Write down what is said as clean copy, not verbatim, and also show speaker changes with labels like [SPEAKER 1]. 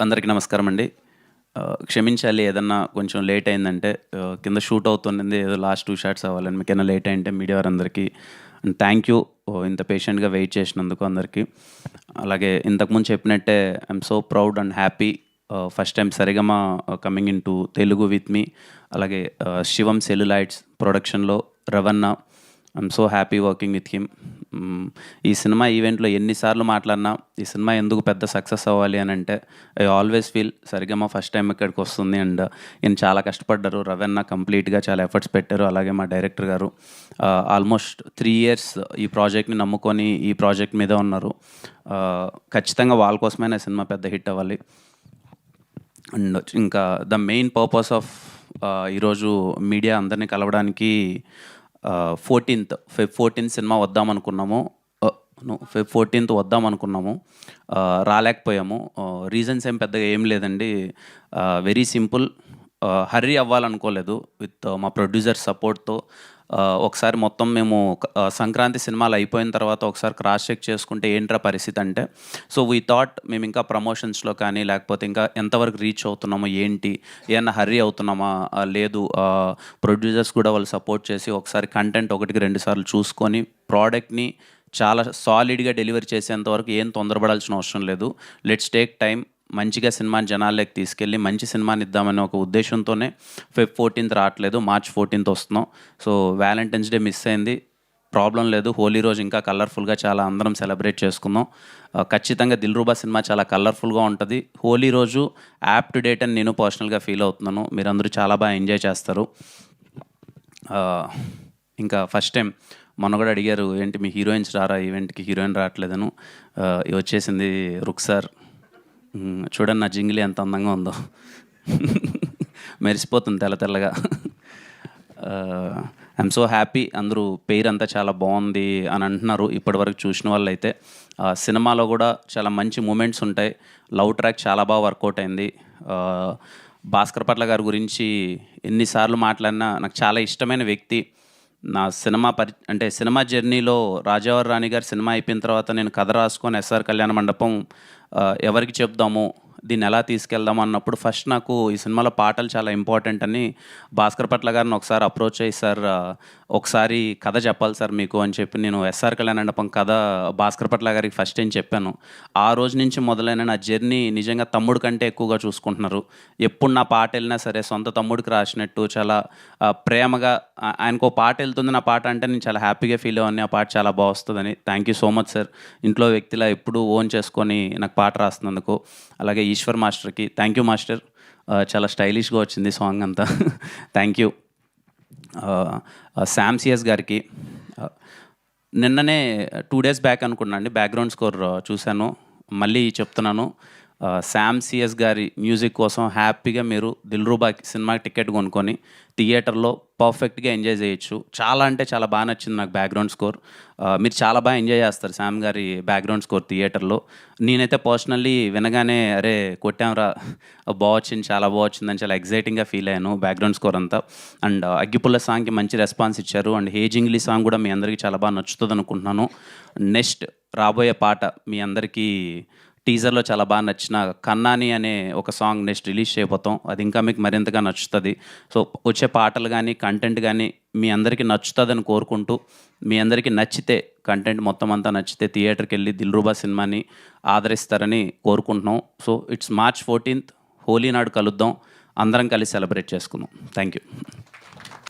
[SPEAKER 1] అందరికీ నమస్కారం అండి. క్షమించాలి ఏదన్నా కొంచెం లేట్ అయిందంటే కింద షూట్ అవుతుంది. ఏదో లాస్ట్ 2 షాట్స్ అవ్వాలని మీకేమైనా లేట్ అయింటే మీడియా వారందరికీ థ్యాంక్ యూ. ఇంత పేషెంట్‌గా వెయిట్ చేసినందుకు అందరికీ. అలాగే ఇంతకుముందు చెప్పినట్టే I'm so proud and happy. First time Saregama coming into Telugu with me. అలాగే శివం సెల్యులాయిడ్స్ ప్రొడక్షన్‌లో Ravana. I'm so happy working with him. ఈ సినిమా ఈవెంట్లో ఎన్నిసార్లు మాట్లాడినా ఈ సినిమా ఎందుకు పెద్ద సక్సెస్ అవ్వాలి అని అంటే I always feel Sarigama first time ఇక్కడికి వస్తుంది అండ్ ఈయన చాలా కష్టపడ్డారు. రవణ కంప్లీట్గా చాలా ఎఫర్ట్స్ పెట్టారు. అలాగే మా డైరెక్టర్ గారు ఆల్మోస్ట్ 3 years ఈ ప్రాజెక్ట్ని నమ్ముకొని ఈ ప్రాజెక్ట్ మీద ఉన్నారు. ఖచ్చితంగా వాళ్ళ కోసమైనా సినిమా పెద్ద హిట్ అవ్వాలి. అండ్ ఇంకా ద మెయిన్ పర్పస్ ఆఫ్ ఈరోజు మీడియా అందరినీ కలవడానికి 14th Feb 14 సినిమా వద్దామనుకున్నాము. Feb 14 వద్దామనుకున్నాము, రాలేకపోయాము. రీజన్స్ ఏం పెద్దగా ఏం లేదండి. Very simple. హర్రీ అవ్వాలనుకోలేదు. విత్ మా ప్రొడ్యూసర్ సపోర్ట్తో ఒకసారి మొత్తం మేము సంక్రాంతి సినిమాలు అయిపోయిన తర్వాత ఒకసారి క్రాస్ చెక్ చేసుకుంటే ఏంట్రా పరిస్థితి అంటే, సో వీ థాట్ మేము ఇంకా ప్రమోషన్స్లో కానీ లేకపోతే ఇంకా ఎంతవరకు రీచ్ అవుతున్నామో ఏంటి, ఏమన్నా హర్రీ అవుతున్నామా లేదు, ప్రొడ్యూసర్స్ కూడా వాళ్ళు సపోర్ట్ చేసి ఒకసారి కంటెంట్ 1-2 సార్లు చూసుకొని ప్రోడక్ట్ని చాలా సాలిడ్గా డెలివరీ చేసేంత వరకు ఏం తొందరపడాల్సిన అవసరం లేదు. Let's take time. మంచిగా సినిమాని జనాల్లోకి తీసుకెళ్ళి మంచి సినిమాని ఇద్దామనే ఒక ఉద్దేశంతోనే Feb 14 రావట్లేదు, March 14 వస్తున్నాం. సో వ్యాలంటైన్స్ డే మిస్ అయింది, ప్రాబ్లం లేదు. హోలీ రోజు ఇంకా కలర్ఫుల్గా చాలా అందరం సెలబ్రేట్ చేసుకుందాం. ఖచ్చితంగా దిల్రుబా సినిమా చాలా కలర్ఫుల్గా ఉంటుంది. హోలీ రోజు యాప్ టు డేట్ అని నేను పర్సనల్గా ఫీల్ అవుతున్నాను. మీరందరూ చాలా బాగా ఎంజాయ్ చేస్తారు. ఇంకా ఫస్ట్ టైం మొన్న కూడా అడిగారు ఏంటి మీ హీరోయిన్స్ రారా ఈవెంట్కి, హీరోయిన్ రావట్లేదను. వచ్చేసింది రుక్సార్. చూడండి నా జింగిలి ఎంత అందంగా ఉందో, మెరిసిపోతుంది తెల్ల తెల్లగా. I'm so happy. అందరూ పేరు అంతా చాలా బాగుంది అని అంటున్నారు ఇప్పటివరకు చూసిన వాళ్ళు అయితే. సినిమాలో కూడా చాలా మంచి మూమెంట్స్ ఉంటాయి. లవ్ ట్రాక్ చాలా బాగా వర్కౌట్ అయింది. భాస్కర్ పట్ల గారి గురించి ఎన్నిసార్లు మాట్లాడినా నాకు చాలా ఇష్టమైన వ్యక్తి. నా సినిమా అంటే సినిమా జర్నీలో రాజావారి రాణి గారి సినిమా అయిపోయిన తర్వాత నేను కథ రాసుకొని ఎస్ఆర్ కళ్యాణ మండపం ఎవరికి చెప్దాము, దీన్ని ఎలా తీసుకెళ్దాము అన్నప్పుడు ఫస్ట్ నాకు ఈ సినిమాలో పాటలు చాలా ఇంపార్టెంట్ అని భాస్కర్ పట్ల గారిని ఒకసారి అప్రోచ్ అయ్యి, సార్ ఒకసారి కథ చెప్పాలి సార్ మీకు అని చెప్పి నేను ఎస్ఆర్ కళ్యాణ మండపం కథ భాస్కర్ పట్ల గారికి ఫస్ట్ ఏం చెప్పాను. ఆ రోజు నుంచి మొదలైన నా జర్నీ నిజంగా తమ్ముడు కంటే ఎక్కువగా చూసుకుంటున్నారు. ఎప్పుడు నా పాట వెళ్ళినా సరే సొంత తమ్ముడికి రాసినట్టు చాలా ప్రేమగా, ఆయనకు పాట వెళ్తుంది నా పాట అంటే నేను చాలా హ్యాపీగా ఫీల్ అవ్వని, ఆ పాట చాలా బాగా వస్తుందని. Thank you so much sir. ఇంట్లో వ్యక్తిలా ఎప్పుడు ఓన్ చేసుకొని నాకు పాట రాస్తున్నందుకు. అలాగే ఈశ్వర్ మాస్టర్కి థ్యాంక్ యూ మాస్టర్. చాలా స్టైలిష్గా వచ్చింది సాంగ్ అంతా. Thank you. శామ్ సిఎస్ గారికి నిన్ననే 2 days బ్యాక్ అనుకున్నా అండి బ్యాక్గ్రౌండ్ స్కోర్ చూశాను, మళ్ళీ చెప్తున్నాను. శామ్ సిఎస్ గారి మ్యూజిక్ కోసం హ్యాపీగా మీరు దిల్రుబా సినిమాకి టికెట్ కొనుక్కొని థియేటర్లో పర్ఫెక్ట్గా ఎంజాయ్ చేయొచ్చు. చాలా అంటే చాలా బాగా నచ్చింది నాకు బ్యాక్గ్రౌండ్ స్కోర్. మీరు చాలా బాగా ఎంజాయ్ చేస్తారు శామ్ గారి బ్యాక్గ్రౌండ్ స్కోర్ థియేటర్లో. నేనైతే పర్సనల్లీ వినగానే అరే కొట్టాంరా, బాగా వచ్చింది, చాలా బాగా వచ్చిందని చాలా ఎగ్జైటింగ్గా ఫీల్ అయ్యాను బ్యాక్గ్రౌండ్ స్కోర్ అంతా. అండ్ అగ్గిపుల్ల సాంగ్కి మంచి రెస్పాన్స్ ఇచ్చారు. అండ్ హేజింగ్లీ సాంగ్ కూడా మీ అందరికీ చాలా బాగా నచ్చుతుంది అనుకుంటున్నాను. నెక్స్ట్ రాబోయే పాట మీ అందరికీ టీజర్లో చాలా బాగా నచ్చిన కన్నాని అనే ఒక సాంగ్ నెక్స్ట్ రిలీజ్ చేయబోతాం. అది ఇంకా మీకు మరింతగా నచ్చుతుంది. సో వచ్చే పాటలు కానీ కంటెంట్ కానీ మీ అందరికీ నచ్చుతుందని కోరుకుంటూ, మీ అందరికీ నచ్చితే కంటెంట్ మొత్తం అంతా నచ్చితే థియేటర్కి వెళ్ళి దిల్రుబా సినిమాని ఆదరిస్తారని కోరుకుంటున్నాం. సో ఇట్స్ March 14 హోలీ నాడు కలుద్దాం, అందరం కలిసి సెలబ్రేట్ చేసుకుందాం. Thank you.